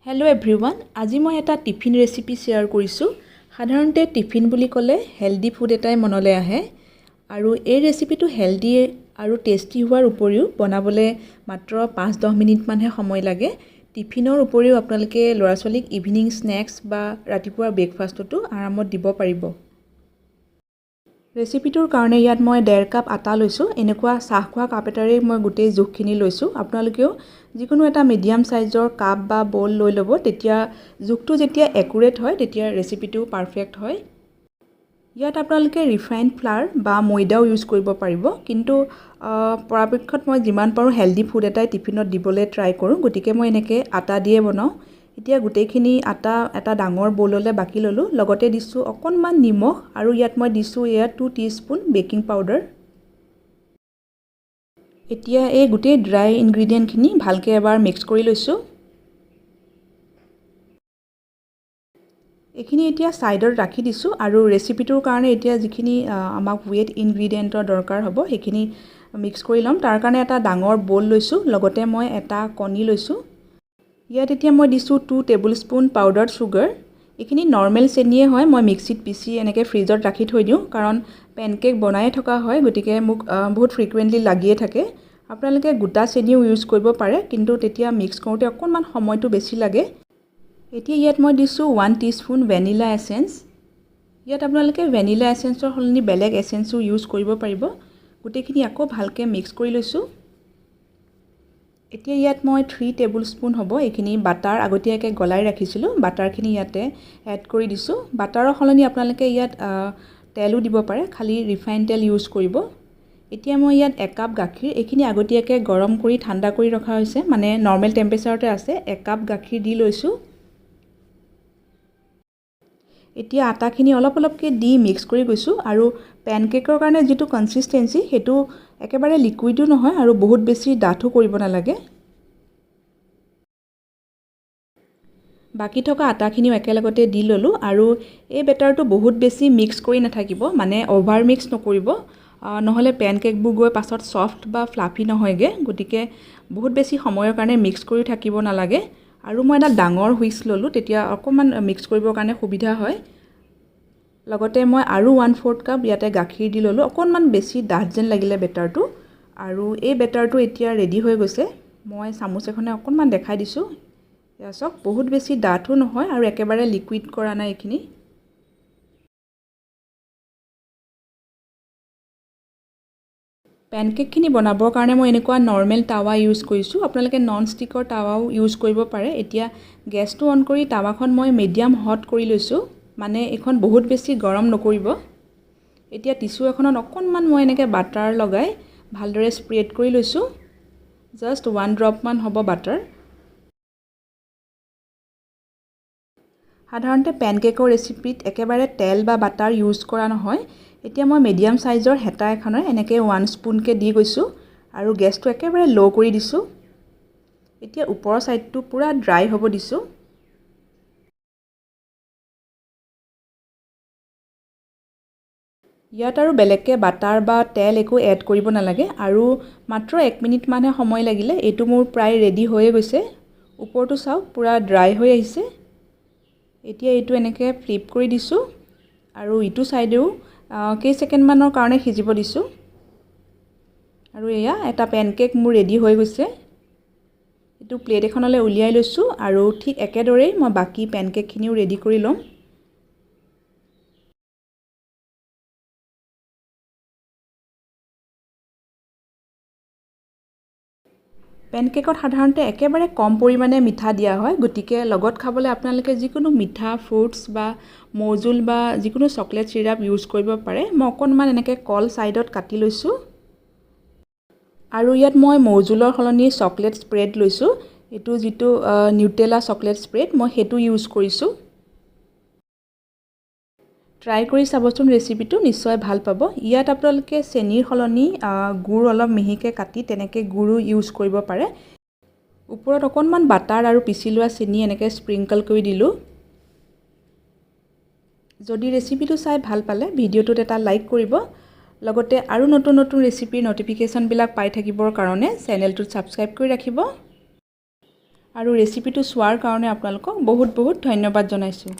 Hello everyone আজি মই এটা টিফিন ৰেচিপি শেয়াৰ কৰিছোঁ। সাধাৰণতে টিফিন বুলি ক'লে হেলদি ফুড এটাই মনলৈ আহে আৰু এই ৰেচিপিটো হেলদি আৰু টেষ্টি হোৱাৰ উপৰিও বনাবলৈ মাত্ৰ 5-10 মিনিটমানহে সময় লাগে। টিফিনৰ উপৰিও আপোনালোকে ল'ৰা ছোৱালীক ইভিনিং স্নেক্স বা ৰাতিপুৱাৰ ব্ৰেকফাষ্টতো আৰামত দিব পাৰিব। ৰেচিপিটোৰ কাৰণে ইয়াত মই 1.5 কাপ আটা লৈছোঁ। এনেকুৱা চাহ খোৱা কাপ এটাৰে মই গোটেই জোখখিনি লৈছোঁ। আপোনালোকেও যিকোনো এটা মিডিয়াম সাইজৰ কাপ বা বল লৈ ল'ব, তেতিয়া জোখটো যেতিয়া একুৰেট হয় তেতিয়া ৰেচিপিটো পাৰফেক্ট হয়। ইয়াত আপোনালোকে ৰিফাইন্ড ফ্লাৱাৰ বা ময়দাও ইউজ কৰিব পাৰিব, কিন্তু পৰাপক্ষত মই যিমান পাৰোঁ হেলদি ফুড এটাই টিফিনত দিবলৈ ট্ৰাই কৰোঁ, গতিকে মই এনেকৈ আটা দিয়ে বনাওঁ। এতিয়া গোটেইখিনি আটা এটা ডাঙৰ বললৈ বাকি ল'লোঁ, লগতে দিছোঁ অকণমান নিমখ আৰু ইয়াত মই দিছোঁ 2 টিস্পুন বেকিং পাউডাৰ। এতিয়া এই গোটেই ড্ৰাই ইনগ্ৰিডিয়েণ্টখিনি ভালকৈ এবাৰ মিক্স কৰি লৈছোঁ। এইখিনি এতিয়া সাইডত ৰাখি দিছোঁ আৰু ৰেচিপিটোৰ কাৰণে এতিয়া যিখিনি আমাক ৱেট ইনগ্ৰিডিয়েণ্টৰ দৰকাৰ হ'ব সেইখিনি মিক্স কৰি ল'ম। তাৰ কাৰণে এটা ডাঙৰ বল লৈছোঁ, লগতে মই এটা কণী লৈছোঁ। ইয়াত এতিয়া মই দিছোঁ 2 টেবুলস্পুন পাউডাৰ্ড চুগাৰ। এইখিনি নৰ্মেল চেনিয়ে হয়, মই মিক্সিত পিচি এনেকৈ ফ্ৰিজত ৰাখি থৈ দিওঁ, কাৰণ পেনকেক বনাই থকা হয়, গতিকে মোক বহুত ফ্ৰিকুৱেণ্টলি লাগিয়ে থাকে। আপোনালোকে গোটা চেনিও ইউজ কৰিব পাৰে, কিন্তু তেতিয়া মিক্স কৰোঁতে অকণমান সময়টো বেছি লাগে। এতিয়া ইয়াত মই দিছোঁ 1 টিস্পুন ভেনিলা এচেঞ্চ। ইয়াত আপোনালোকে ভেনিলা এচেঞ্চৰ সলনি বেলেগ এচেঞ্চো ইউজ কৰিব পাৰিব। গোটেইখিনি আকৌ ভালকৈ মিক্স কৰি লৈছোঁ। এতিয়া ইয়াত মই 3 টেবুলস্পুন হ'ব এইখিনি বাটাৰ আগতীয়াকৈ গলাই ৰাখিছিলোঁ, বাটাৰখিনি ইয়াতে এড কৰি দিছোঁ। বাটাৰৰ সলনি আপোনালোকে ইয়াত তেলো দিব পাৰে, খালি ৰিফাইন তেল ইউজ কৰিব। এতিয়া মই ইয়াত 1 কাপ গাখীৰ, এইখিনি আগতীয়াকৈ গৰম কৰি ঠাণ্ডা কৰি ৰখা হৈছে, মানে নৰ্মেল টেম্পাৰেচাৰতে আছে। 1 কাপ গাখীৰ দি লৈছোঁ। এতিয়া আটাখিনি অলপ অলপকৈ দি মিক্স কৰি গৈছোঁ আৰু পেনকেকৰ কাৰণে যিটো কনচিষ্টেঞ্চি সেইটো একেবাৰে লিকুইডো নহয় আৰু বহুত বেছি ডাঠো কৰিব নালাগে। বাকি থকা আটাখিনিও একেলগতে দি ল'লোঁ আৰু এই বেটাৰটো বহুত বেছি মিক্স কৰি নাথাকিব, মানে অভাৰ মিক্স নকৰিব, নহ'লে পেনকেকবোৰ গৈ পাছত ছফ্ট বা ফ্লাফি নহয়গৈ। গতিকে বহুত বেছি সময়ৰ কাৰণে মিক্স কৰি থাকিব নালাগে। আৰু মই এটা ডাঙৰ হুইস্ক ল'লোঁ, তেতিয়া অকণমান মিক্স কৰিবৰ কাৰণে সুবিধা হয়। লগতে মই আৰু 1/4 কাপ ইয়াতে গাখীৰ দি ল'লোঁ, অকণমান বেছি ডাঠ যেন লাগিলে বেটাৰটো। আৰু এই বেটাৰটো এতিয়া ৰেডি হৈ গৈছে। মই চামুচ এখনে অকণমান দেখাই দিছোঁ। এয়া চাওক, বহুত বেছি ডাঠো নহয় আৰু একেবাৰে লিকুইড কৰা নাই এইখিনি। পেনকেকখিনি বনাবৰ কাৰণে মই এনেকুৱা নৰ্মেল টাৱা ইউজ কৰিছোঁ। আপোনালোকে নন ষ্টিকৰ টাৱাও ইউজ কৰিব পাৰে। এতিয়া গেছটো অন কৰি টাৱাখন মই মিডিয়াম হট কৰি লৈছোঁ, মানে এইখন বহুত বেছি গৰম নকৰিব। এতিয়া টিচু এখনত অকণমান মই এনেকৈ বাটাৰ লগাই ভালদৰে স্প্ৰেড কৰি লৈছোঁ। জাষ্ট 1 ড্ৰপমান হ'ব বাটাৰ। সাধাৰণতে পেনকেকৰ ৰেচিপিত একেবাৰে তেল বা বাটাৰ ইউজ কৰা নহয়। এতিয়া মই মিডিয়াম সাইজৰ হেতা এখনে এনেকৈ 1 স্পুনকৈ দি গৈছোঁ আৰু গেছটো একেবাৰে ল' কৰি দিছোঁ। এতিয়া ওপৰৰ ছাইডটো পূৰা ড্ৰাই হ'ব দিছোঁ। ইয়াত আৰু বেলেগকৈ বাটাৰ বা তেল একো এড কৰিব নালাগে আৰু মাত্ৰ 1 মিনিটমানহে সময় লাগিলে। এইটো মোৰ প্ৰায় ৰেডি হৈয়ে গৈছে। ওপৰটো চাওক, পূৰা ড্ৰাই হৈ আহিছে। এতিয়া এইটো এনেকৈ ফ্লিপ কৰি দিছোঁ আৰু ইটো ছাইডেও কেইছেকেণ্ডমানৰ কাৰণে সিজিব দিছোঁ। আৰু এয়া এটা পেনকেক মোৰ ৰেডি হৈ গৈছে। এইটো প্লেট এখনলৈ উলিয়াই লৈছোঁ আৰু ঠিক একেদৰেই মই বাকী পেনকেকখিনিও ৰেডি কৰি ল'ম। পেনকেকত সাধাৰণতে একেবাৰে কম পৰিমাণে মিঠা দিয়া হয়, গতিকে লগত খাবলৈ আপোনালোকে যিকোনো মিঠা ফ্ৰুটছ বা মৌজোল বা যিকোনো চকলেট চিৰাপ ইউজ কৰিব পাৰে। মই অকণমান এনেকৈ কল ছাইডত কাটি লৈছোঁ আৰু ইয়াত মই মৌজোলৰ সলনি চকলেট স্প্ৰেড লৈছোঁ। এইটো যিটো নিউটেলা চকলেট স্প্ৰেড, মই সেইটো ইউজ কৰিছোঁ। ট্ৰাই কৰি চাবচোন, ৰেচিপিটো নিশ্চয় ভাল পাব। ইয়াত আপোনালোকে চেনিৰ সলনি গুড় অলপ মিহিকৈ কাটি তেনেকৈ গুড়ো ইউজ কৰিব পাৰে। ওপৰত অকণমান বাটাৰ আৰু পিচি লোৱা চেনি এনেকৈ স্প্ৰিংকল কৰি দিলোঁ। যদি ৰেচিপিটো চাই ভাল পালে ভিডিঅ'টোত এটা লাইক কৰিব। লগতে আৰু নতুন নতুন ৰেচিপিৰ নটিফিকেশ্যনবিলাক পাই থাকিবৰ কাৰণে চেনেলটোত ছাবস্ক্ৰাইব কৰি ৰাখিব। আৰু ৰেচিপিটো চোৱাৰ কাৰণে আপোনালোকক বহুত বহুত ধন্যবাদ জনাইছোঁ।